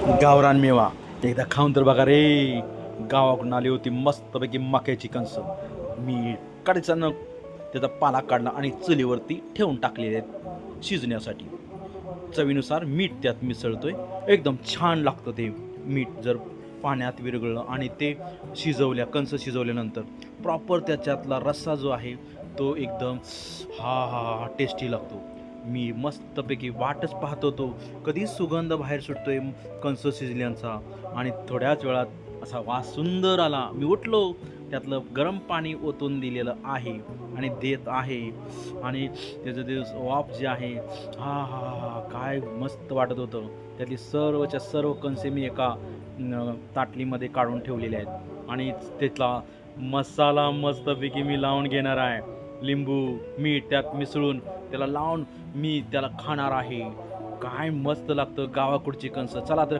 गावरान मेवा एकदा खाऊन तर बघा रे. गावाकडून आली होती मस्तपैकी मक्याची कणस. मी काढायचा न त्याचा पाला काढला आणि चुलीवरती ठेवून टाकलेले आहेत शिजण्यासाठी. चवीनुसार मीठ त्यात मिसळतोय. एकदम छान लागतं ते मीठ जर पाण्यात विरघळलं आणि ते कणस शिजवल्यानंतर प्रॉपर त्याच्यातला रस्सा जो आहे तो एकदम हा हा हा टेस्टी लागतो. मी मस्तपैकी वाटच पाहत होतो कधी सुगंध बाहेर सुटतोय कणस शिजल्यांचा आणि थोड्याच वेळात असा वास सुंदर आला. मी उठलो, त्यातलं गरम पाणी ओतून दिलेलं आहे आणि देत आहे आणि त्याचं ते वाफ जे आहे हा हा हा काय मस्त वाटत होतं. त्यातली सर्वच्या सर्व कणसे मी एका ताटलीमध्ये काढून ठेवलेले आहेत आणि त्यातला मसाला मस्तपैकी मी लावून घेणार आहे. लिंबू मीठ त्यात मिसळून त्याला लावून मी त्याला खाणार आहे. काय मस्त लागतं गावाकडची कणसं. चला तर